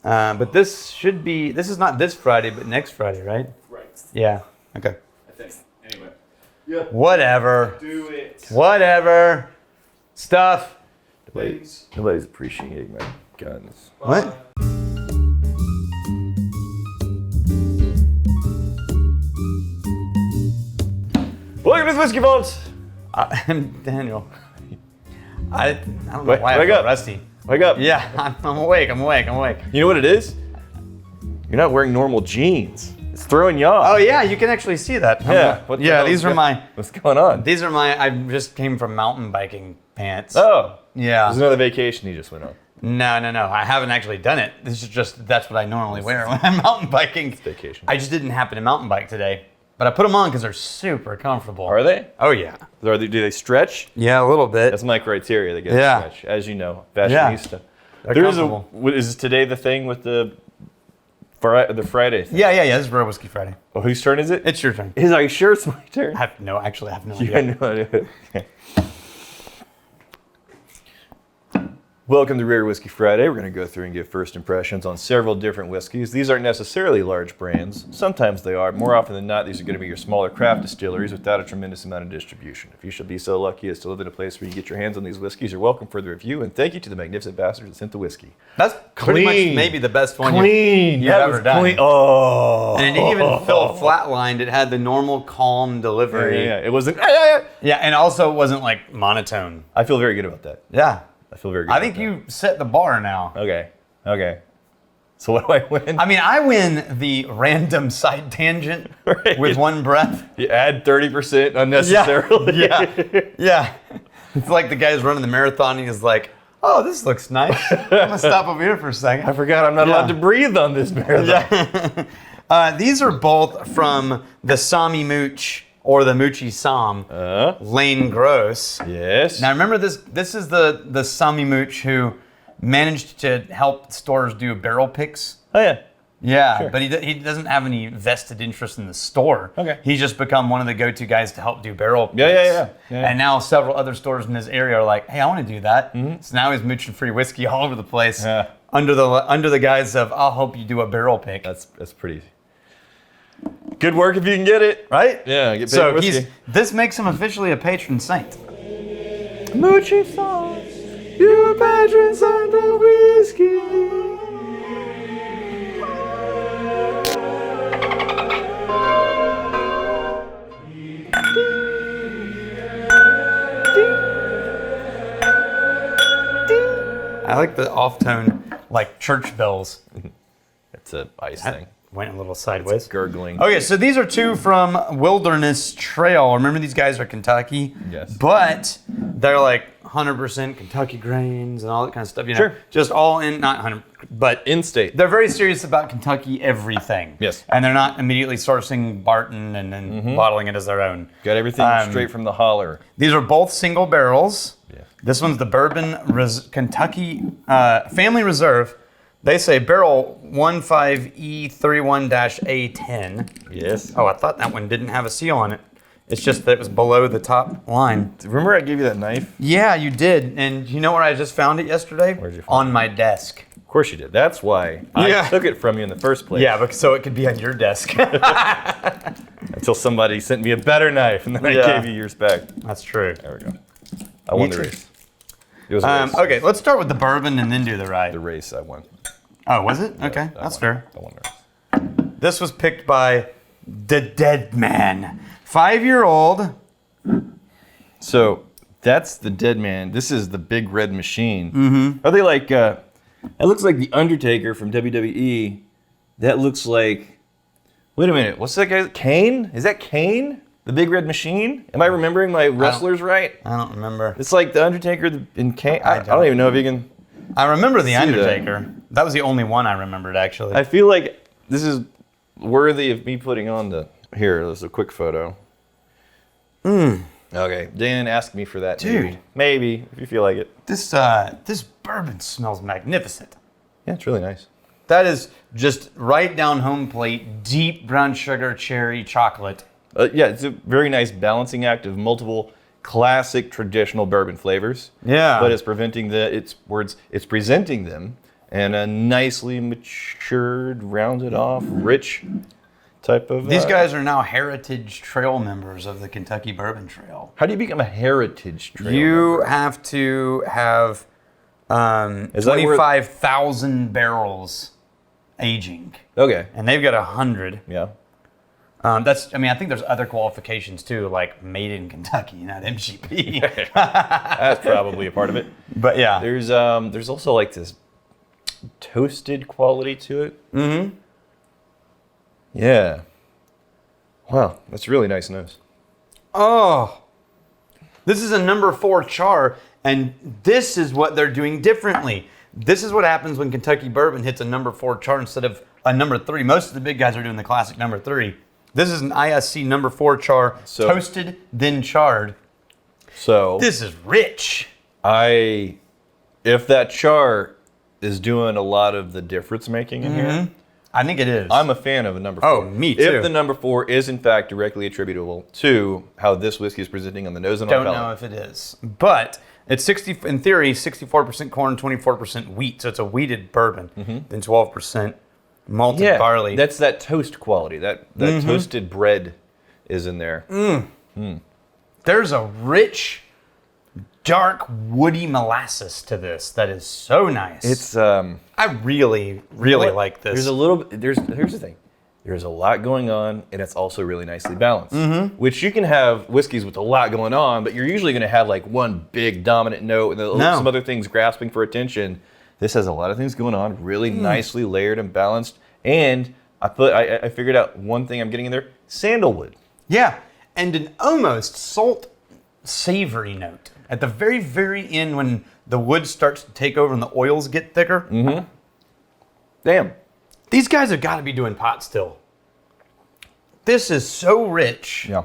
But this is not this Friday, but next Friday, right? Right. Yeah. Okay. I think. Anyway. Yeah. Whatever. Do it. Whatever. Stuff. Nobody's appreciating my guns. What? Welcome to the Whiskey Vault. I'm Daniel. I don't know Wake why I feel up. rusty. Wake up. Yeah, I'm awake. You know what it is? You're not wearing normal jeans. It's throwing you off. Oh yeah, you can actually see that. Yeah. What's going on? These are my. I just came from mountain biking pants. Oh. Yeah. There's another vacation you just went on. No. I haven't actually done it. This is just that's what I normally wear when I'm mountain biking. It's vacation. I just didn't happen to mountain bike today, but I put them on because they're super comfortable. Are they? Oh yeah. Do they stretch? Yeah, a little bit. That's my criteria. They get stretch, as you know, fashionista. Yeah. Is today the thing with the Friday thing? Yeah. This is Real Whiskey Friday. Well, whose turn is it? It's your turn. Are you sure it's my turn? I have no idea. You had no idea. Okay. Welcome to Rare Whiskey Friday. We're going to go through and give first impressions on several different whiskeys. These aren't necessarily large brands. Sometimes they are. More often than not, these are going to be your smaller craft distilleries without a tremendous amount of distribution. If you should be so lucky as to live in a place where you get your hands on these whiskeys, you're welcome for the review. And thank you to the magnificent bastards that sent the whiskey. That's pretty much maybe the best one you've That ever was done. clean. Oh. And it didn't even feel flatlined. It had the normal calm delivery. Yeah. It wasn't. Yeah, and also it wasn't like monotone. I feel very good about that. Yeah. I feel very good. I think you set the bar now. Okay. So what do I win? I mean, I win the random side tangent with one breath. You add 30% unnecessarily. Yeah. It's like the guy's running the marathon and he's like, oh, this looks nice. I'm going to stop over here for a second. I forgot I'm not allowed to breathe on this marathon. Yeah. These are both from the Sami Mooch or the Moochie Sam, Layne Gross. Yes. Now remember this. This is the Sami Mooch who managed to help stores do barrel picks. Oh yeah. Yeah, Sure. but he doesn't have any vested interest in the store. Okay. He's just become one of the go-to guys to help do barrel picks. Yeah. And now several other stores in his area are like, hey, I want to do that. Mm-hmm. So now he's mooching free whiskey all over the place under the guise of, I'll help you do a barrel pick. That's pretty good work if you can get it. Right? Yeah, get paid So whiskey. this makes him officially a patron saint. Moochie sauce, you're a patron saint of whiskey. I like the off tone, like church bells. It's a ice thing. Went a little sideways. It's gurgling. Okay, so these are two from Wilderness Trail. Remember, these guys are Kentucky. Yes. But they're like 100% Kentucky grains and all that kind of stuff. You know, Sure. just all in, not 100, but In-state. they're very serious about Kentucky everything. Yes. And they're not immediately sourcing Barton and then bottling it as their own. Got everything straight from the holler. These are both single barrels. Yeah. This one's the Bourbon Kentucky Family Reserve. They say barrel 15E31-A10. Yes. Oh, I thought that one didn't have a seal on it. It's just that it was below the top line. Remember I gave you that knife? Yeah, you did. And you know where I just found it yesterday? Where'd you find On my desk. Of course you did. That's why I took it from you in the first place. Yeah, so it could be on your desk. Until somebody sent me a better knife, and then I gave you yours back. That's true. There we go. I won the race. It was a race. Okay, let's start with the bourbon and then do the rye. The race I won. Oh, was it? Okay, that's fair. I won the race. This was picked by the Dead Man. 5-year-old. So that's the Dead Man. This is the Big Red Machine. Mm-hmm. Are they like? It looks like the Undertaker from WWE. That looks like. Wait a minute. What's that guy? Kane? Is that Kane? The Big Red Machine? Am I remembering my wrestlers right? I don't remember. It's like the Undertaker and Kane. I don't even know if you can. I remember the See Undertaker. That was the only one I remembered, actually. I feel like this is worthy of me putting on the. Here, there's a quick photo. Okay, Dan asked me for that. Dude. Maybe if you feel like it. This bourbon smells magnificent. Yeah, it's really nice. That is just right down home plate, deep brown sugar, cherry, chocolate. Yeah, it's a very nice balancing act of multiple classic traditional bourbon flavors. Yeah. But it's presenting them and a nicely matured, rounded off, rich type of... These guys are now Heritage Trail members of the Kentucky Bourbon Trail. How do you become a Heritage Trail You member? have to have 25,000 barrels aging. Okay. And they've got 100. Yeah. I think there's other qualifications too, like made in Kentucky, not MGP. That's probably a part of it. But yeah. There's also like this toasted quality to it. Mm-hmm. Yeah. Wow, that's a really nice nose. Oh, this is a number 4 char, and this is what they're doing differently. This is what happens when Kentucky Bourbon hits a number 4 char instead of a number 3. Most of the big guys are doing the classic number 3. This is an ISC number 4 char, toasted, then charred. So This is rich. if that char is doing a lot of the difference making in here, I think it is. I'm a fan of a number 4. Oh, me too. If the number 4 is in fact directly attributable to how this whiskey is presenting on the nose and on Don't the know palate. if it is, but it's in theory, 64% corn, 24% wheat. So it's a wheated bourbon, then 12% malted barley. That's that toast quality. That toasted bread is in there. There's a rich, dark, woody molasses to this that is so nice. It's I really, really like this. Here's the thing. There's a lot going on, and it's also really nicely balanced. Which you can have whiskeys with a lot going on, but you're usually going to have like one big dominant note and some other things grasping for attention. This has a lot of things going on, really nicely layered and balanced. And I figured out one thing I'm getting in there: sandalwood. Yeah, and an almost salt savory note at the very, very end when the wood starts to take over and the oils get thicker. Damn. These guys have got to be doing pot still. This is so rich. Yeah.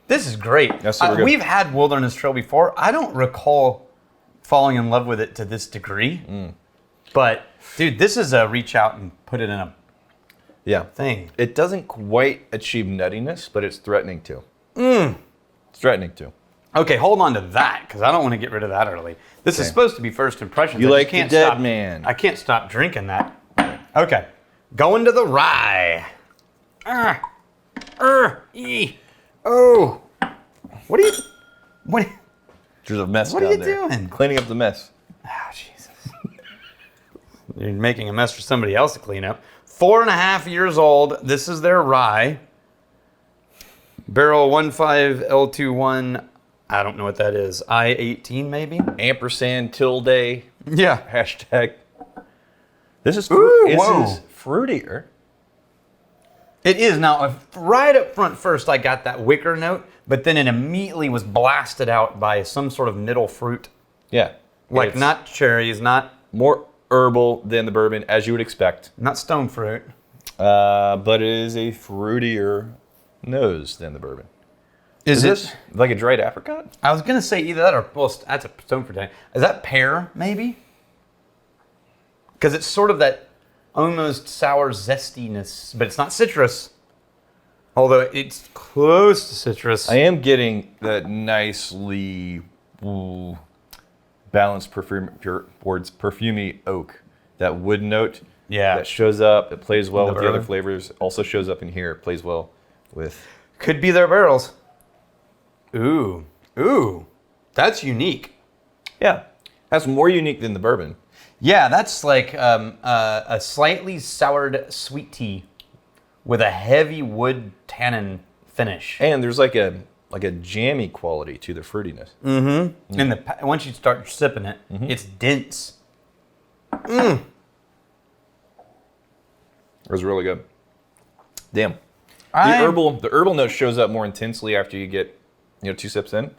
This is great. That's super good. We've had Wilderness Trail before. I don't recall falling in love with it to this degree. But, dude, this is a reach out and put it in a thing. It doesn't quite achieve nuttiness, but it's threatening to. It's threatening to. Okay, hold on to that, because I don't want to get rid of that early. This is supposed to be first impressions. You I just like the can't dead stop- man. I can't stop drinking that. Okay, going to the rye. Oh. What are you... There's a mess What down are you there. doing? Cleaning up the mess. Oh, Jesus. You're making a mess for somebody else to clean up. 4.5 years old. This is their rye. Barrel 15L21. I don't know what that is. I-18 maybe? Ampersand tilde. Yeah. Hashtag. This is Ooh, this whoa. is fruitier. It is. Now, right up front first, I got that wicker note, but then it immediately was blasted out by some sort of middle fruit. Yeah. Like It's not cherries, not more herbal than the bourbon, as you would expect. stone fruit. But it is a fruitier nose than the bourbon. Is this like a dried apricot? I was going to say either that or, well, that's a stone fruit. Is that pear, maybe? Because it's sort of that almost sour zestiness, but it's not citrus. Although it's close to citrus. I am getting that nicely balanced perfumey oak. That wood note that shows up. It plays well with the other flavors. Also shows up in here. It plays well with... Could be their barrels. Ooh. That's unique. Yeah. That's more unique than the bourbon. Yeah, that's like a slightly soured sweet tea with a heavy wood tannin finish. And there's like a jammy quality to the fruitiness. Mm-hmm. And once you start sipping it, it's dense. It was really good. Damn. The herbal note shows up more intensely after you get 2 sips in.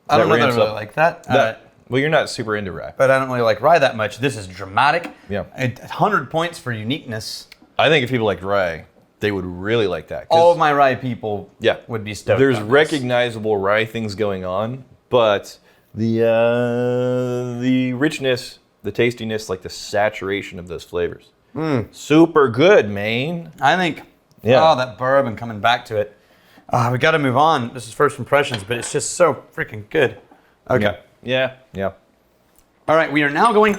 I don't know that I really like that. Well, you're not super into rye. But I don't really like rye that much. This is dramatic. Yeah. 100 points for uniqueness. I think if people like rye, they would really like that. All of my rye people would be stoked. There's on recognizable rye things going on, but the richness, the tastiness, like the saturation of those flavors. Super good, man. I think, that bourbon coming back to it. We got to move on. This is first impressions, but it's just so freaking good. Okay. Yeah. All right, we are now going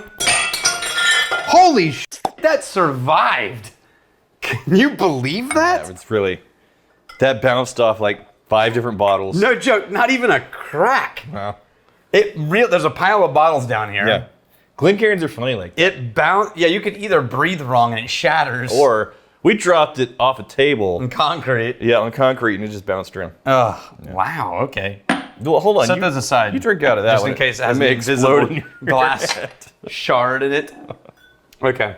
Holy shit, that survived. Can you believe that? Yeah, it's really, that bounced off like 5 different bottles. No joke, not even a crack. Wow. There's a pile of bottles down here. Yeah. Glencairns are funny like that. It bounced. Yeah, you could either breathe wrong and it shatters. Or we dropped it off a table. in concrete. Yeah, on concrete, and it just bounced around. Oh, wow, okay. Well, hold on. Set those aside. You drink out of that Just one. in case it has may an invisible explode in your glass head. shard in it. Okay.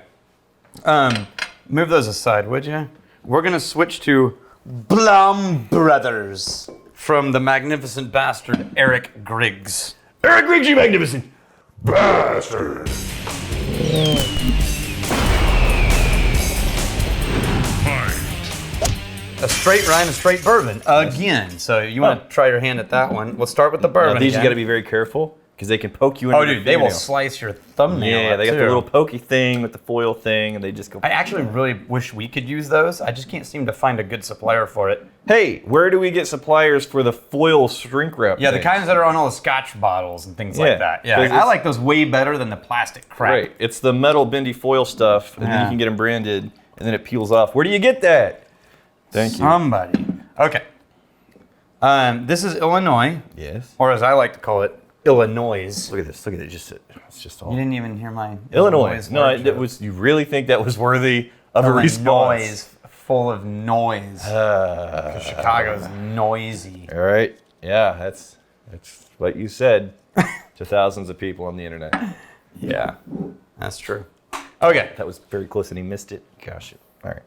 Move those aside, would you? We're going to switch to Blaum Brothers from the magnificent bastard Eric Griggs. Eric Griggs, you magnificent bastard. A straight rye and a straight bourbon again. So you want to try your hand at that one? Let's start with the bourbon. Now, these again. you got to be very careful because they can poke you in. Oh, dude, they will slice your thumbnail. Yeah, up, they got too. the little pokey thing with the foil thing, and they just go. I actually really wish we could use those. I just can't seem to find a good supplier for it. Hey, where do we get suppliers for the foil shrink wrap? Yeah, the things? kinds that are on all the Scotch bottles and things Yeah, like that. Yeah, 'cause I it's- like those way better than the plastic crap. Right, it's the metal bendy foil stuff, and then Yeah. you can get them branded, and then it peels off. Where do you get that? Thank you. Somebody. Okay. This is Illinois, Yes. or as I like to call it, Illinois. Look at this. Look at it. It's just all. You didn't even hear my Illinois. No, word it joke. was. You really think that was worthy of a Illinois, response? full of noise. Chicago's noisy. All right. Yeah, that's what you said to thousands of people on the internet. Yeah, that's true. Okay. That was very close, and he missed it. Gosh. All right.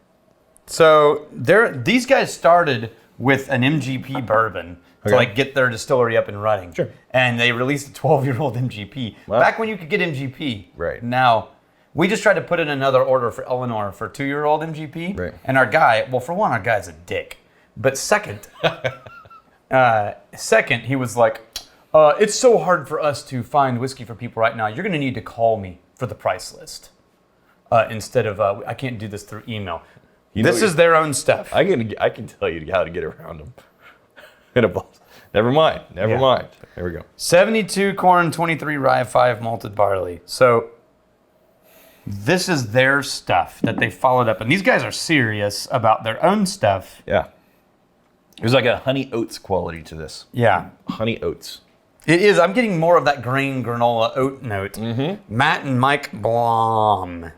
So these guys started with an MGP bourbon to Okay. like get their distillery up and running. Sure. And they released a 12-year-old MGP. Wow. Back when you could get MGP. Right. Now, we just tried to put in another order for Eleanor for 2-year-old MGP. Right. And our guy, well, for one, our guy's a dick. But second, he was like, it's so hard for us to find whiskey for people right now. You're going to need to call me for the price list. Instead of, I can't do this through email. This is their own stuff. I can tell you how to get around them. In a bowl. Never mind. Never mind. There we go. 72 corn, 23 rye, 5 malted barley. So this is their stuff that they followed up. And these guys are serious about their own stuff. Yeah. There's like a honey oats quality to this. Yeah. Honey oats. It is. I'm getting more of that grain granola oat note. Mm-hmm. Matt and Mike Blaum.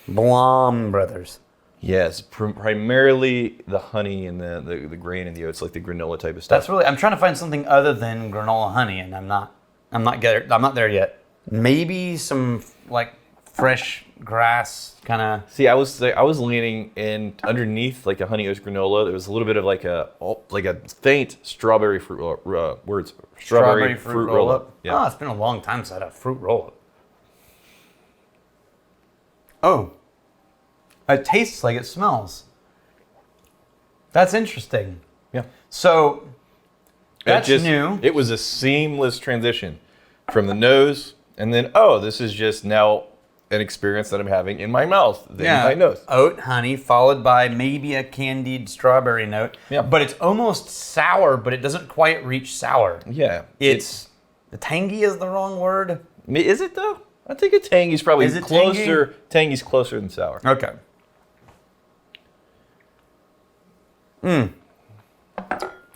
Blaum brothers. Yes, primarily the honey and the grain and the oats, like the granola type of stuff. That's really. I'm trying to find something other than granola honey, and I'm not there yet. Maybe some like fresh grass kind of. See, I was leaning in underneath like a honey oats granola. There was a little bit of like a faint strawberry fruit words. Strawberry fruit roll up. Yeah. Oh, it's been a long time since I had a fruit roll up. Oh. It tastes like it smells. That's interesting. Yeah. So that's new. It was a seamless transition from the nose, and then this is just now an experience that I'm having in my mouth, then in my nose. Oat honey followed by maybe a candied strawberry note. Yeah. But it's almost sour, but it doesn't quite reach sour. Yeah. It's the tangy is the wrong word. Is it though? I think a tangy's probably Is it closer. Tangy's closer than sour. Okay.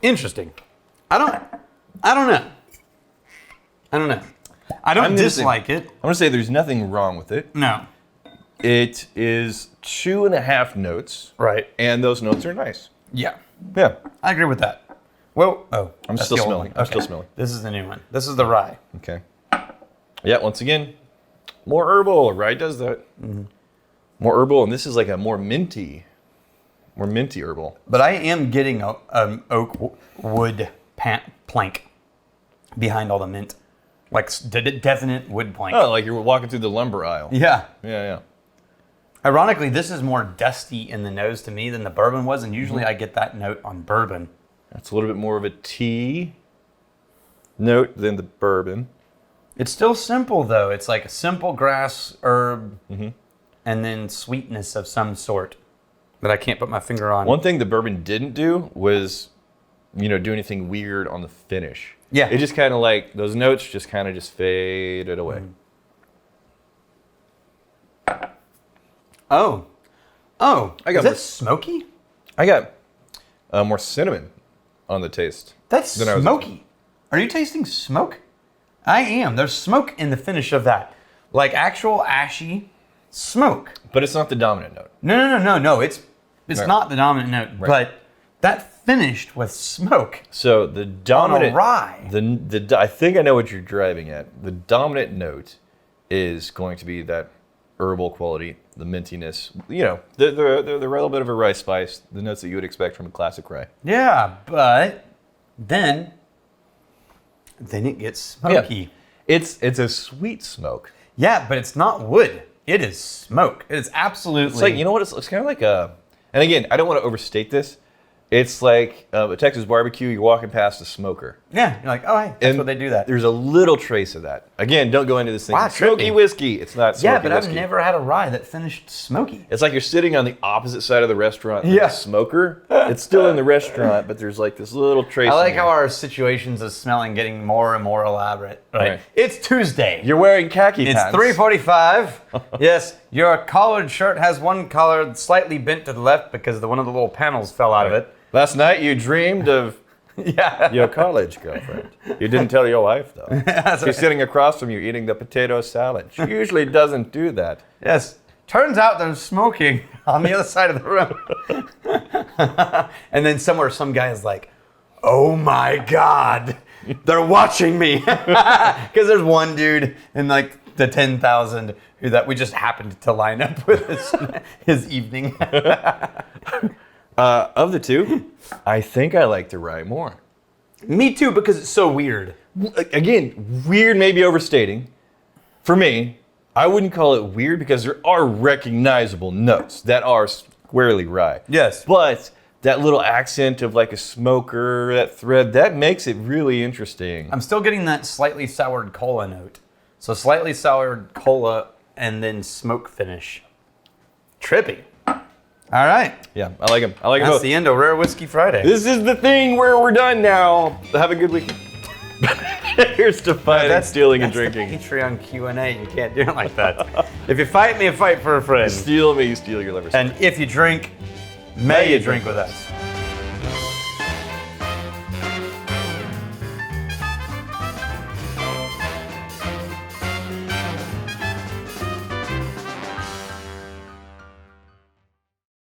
Interesting. I don't know. I don't dislike it. I'm gonna say there's nothing wrong with it. No. It is 2.5 notes, Right. and those notes are nice. Yeah. Yeah. I agree with that. Well, I'm that's still the old smelling. one. I'm still smelling. This is the new one. This is the rye. Okay. Yeah. Once again, more herbal. Rye does that. Mm-hmm. More herbal, and this is like a more minty herbal. But I am getting a oak wood plank behind all the mint. Like definite wood plank. Oh, like you're walking through the lumber aisle. Yeah. Yeah. Ironically, this is more dusty in the nose to me than the bourbon was, and usually I get that note on bourbon. That's a little bit more of a tea note than the bourbon. It's still simple, though. It's like a simple grass herb and then sweetness of some sort that I can't put my finger on. One thing the bourbon didn't do was, do anything weird on the finish. Yeah. It just kind of like, those notes just kind of just faded away. Oh. Oh. I got is more- that smoky? I got more cinnamon on the taste. That's than I was smoky. Are you tasting smoke? I am. There's smoke in the finish of that. Like actual ashy smoke. But it's not the dominant note. No. It's Right. not the dominant note, Right. but that finished with smoke. So the dominant rye. I think I know what you're driving at. The dominant note is going to be that herbal quality, the mintiness. You know, the little bit of a rye spice, the notes that you would expect from a classic rye. Yeah, but then it gets smoky. It's a sweet smoke. Yeah, but it's not wood. It is smoke. It is absolutely. It's like, you know what? It's kind of like a. And again, I don't want to overstate this. It's like a Texas barbecue. You're walking past a smoker. Yeah, you're like, oh, hey, that's what they do that. There's a little trace of that. Again, don't go into this thing. Wow, Smoky trippy. whiskey. It's not smoky Yeah, but whiskey. I've never had a rye that finished smoky. It's like you're sitting on the opposite side of the restaurant. Yeah. The smoker. It's still in the restaurant, but there's like this little trace. I like in how there. our situations of smelling getting more and more elaborate. Right. It's Tuesday. You're wearing khaki It's pants. 3:45. Yes, your collared shirt has one collar slightly bent to the left because one of the little panels fell out of it. Last night you dreamed of Yeah. your college girlfriend. You didn't tell your wife though. She's sitting across from you eating the potato salad. She usually doesn't do that. Yes. Turns out there's smoking on the other side of the room. And then somewhere some guy is like, oh my God, they're watching me. Because there's one dude in like the 10,000 who that we just happened to line up with his evening. Of the two, I think I like the rye more. Me too, because it's so weird. Again, weird may be overstating. For me, I wouldn't call it weird because there are recognizable notes that are squarely rye. Yes. But that little accent of like a smoker, that thread, that makes it really interesting. I'm still getting that slightly soured cola note. So slightly soured cola and then smoke finish. Trippy. All right. Yeah, I like them. I like them That's both. the end of Rare Whiskey Friday. This is the thing where we're done now. Have a good weekend. Here's to fighting, stealing, and drinking. The Patreon Q&A. You can't do it like that. If you fight me, fight for a friend. Steal me, steal your liver. And if you drink, may you drink with us.